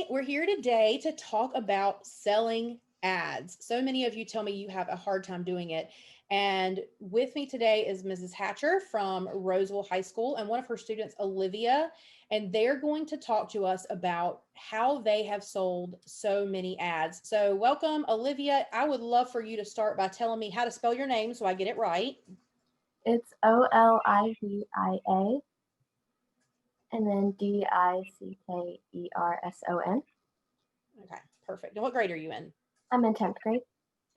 we're here today to talk about selling ads. So many of you tell me you have a hard time doing it. And with me today is Mrs. Hatcher from Rolesville High School and one of her students, Olivia. And they're going to talk to us about how they have sold so many ads. So, welcome, Olivia. I would love for you to start by telling me how to spell your name so I get it right. It's Olivia and then Dickerson. Okay, perfect. And what grade are you in? I'm in 10th grade.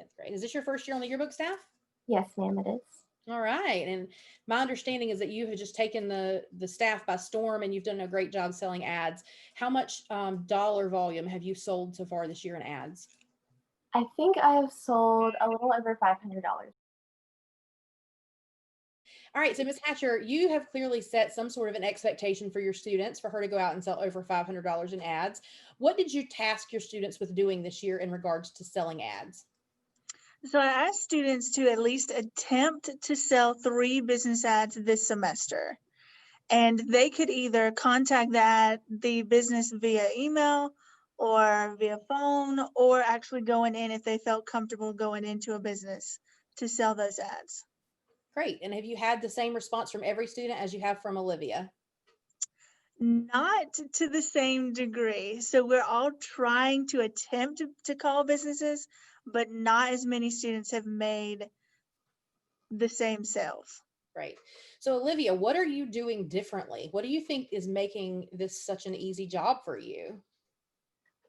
10th grade. Is this your first year on the yearbook staff? Yes, ma'am, it is. All right. And my understanding is that you have just taken the staff by storm and you've done a great job selling ads. How much dollar volume have you sold so far this year in ads? I think I have sold a little over $500. All right. So, Ms. Hatcher, you have clearly set some sort of an expectation for your students for her to go out and sell over $500 in ads. What did you task your students with doing this year in regards to selling ads? So I asked students to at least attempt to sell 3 business ads this semester. And they could either contact the business via email or via phone, or actually going in if they felt comfortable going into a business to sell those ads. Great. And have you had the same response from every student as you have from Olivia? Not to the same degree. So we're all trying to attempt to call businesses, but not as many students have made the same sales. Great. So, Olivia, what are you doing differently? What do you think is making this such an easy job for you?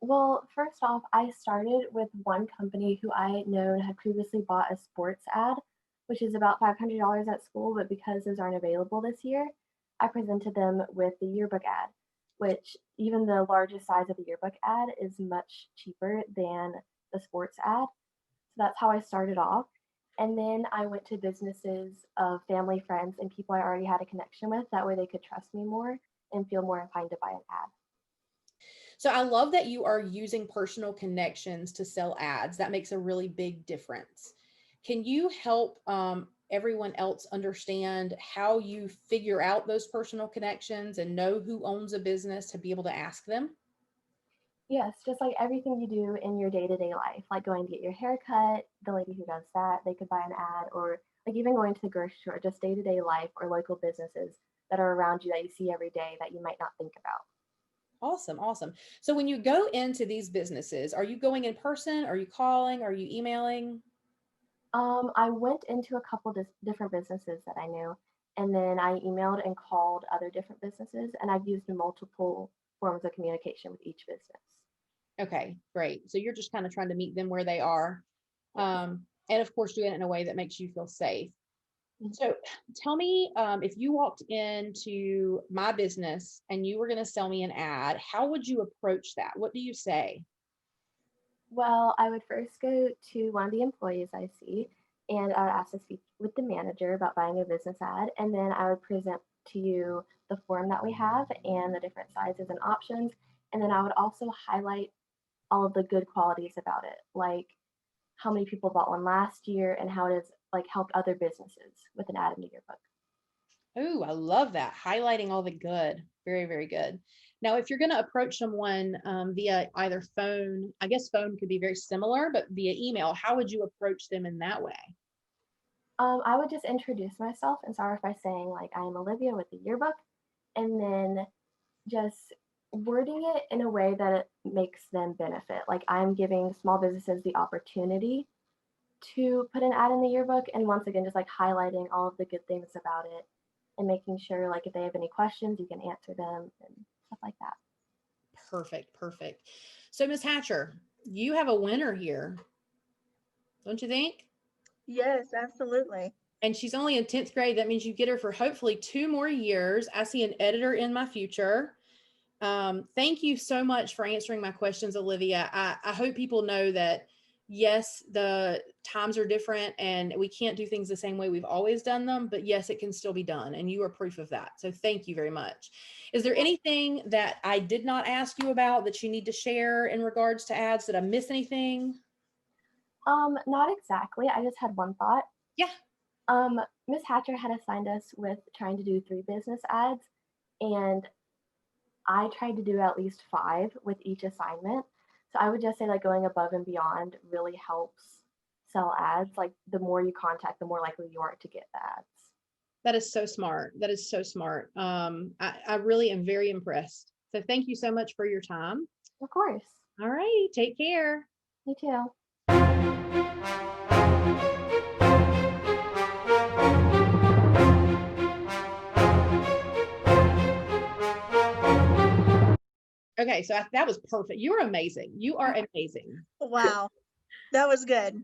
Well, first off, I started with one company who I known had previously bought a sports ad, which is about $500 at school, but because those aren't available this year, I presented them with the yearbook ad, which even the largest size of the yearbook ad is much cheaper than the sports ad. So that's how I started off. And then I went to businesses of family, friends, and people I already had a connection with. That way they could trust me more and feel more inclined to buy an ad. So, I love that you are using personal connections to sell ads. That makes a really big difference. Can you help everyone else understand how you figure out those personal connections and know who owns a business to be able to ask them? Yes, just like everything you do in your day-to-day life, like going to get your hair cut, the lady who does that, they could buy an ad, or like even going to the grocery store, just day-to-day life or local businesses that are around you that you see every day that you might not think about. Awesome, awesome. So when you go into these businesses, are you going in person? Are you calling? Are you emailing? I went into a couple different businesses that I knew, and then I emailed and called other different businesses, and I've used multiple forms of communication with each business. Okay, great. So you're just kind of trying to meet them where they are. Yes. And of course, doing it in a way that makes you feel safe. Mhm. So tell me, if you walked into my business and you were going to sell me an ad, how would you approach that? What do you say? Well, I would first go to one of the employees I see, and I would ask to speak with the manager about buying a business ad, and then I would present to you the form that we have and the different sizes and options, and then I would also highlight all of the good qualities about it, like how many people bought one last year and how it has like helped other businesses with an ad in the yearbook. Oh, I love that. Highlighting all the good. Very, very good. Now, if you're going to approach someone via either phone, I guess phone could be very similar, but via email, how would you approach them in that way? I would just introduce myself and start off by saying like I'm Olivia with the yearbook, and then just wording it in a way that it makes them benefit. Like I'm giving small businesses the opportunity to put an ad in the yearbook, and once again, just like highlighting all of the good things about it and making sure like if they have any questions, you can answer them and stuff like that. Perfect, perfect. So, Miss Hatcher, you have a winner here, don't you think? Yes, absolutely. And she's only in 10th grade. That means you get her for hopefully 2 more years. I see an editor in my future. Thank you so much for answering my questions, Olivia. I hope people know that, yes, the times are different and we can't do things the same way we've always done them, but yes, it can still be done. And you are proof of that. So thank you very much. Is there anything that I did not ask you about that you need to share in regards to ads? Did I miss anything? Not exactly. I just had one thought. Yeah. Miss Hatcher had assigned us with trying to do 3 business ads, and I tried to do at least 5 with each assignment. So I would just say like going above and beyond really helps sell ads. Like the more you contact, the more likely you are to get the ads. That is so smart. That is so smart. I really am very impressed. So thank you so much for your time. Of course. All right. Take care. You too. Okay. So that was perfect. You are amazing. You are amazing. Wow, that was good.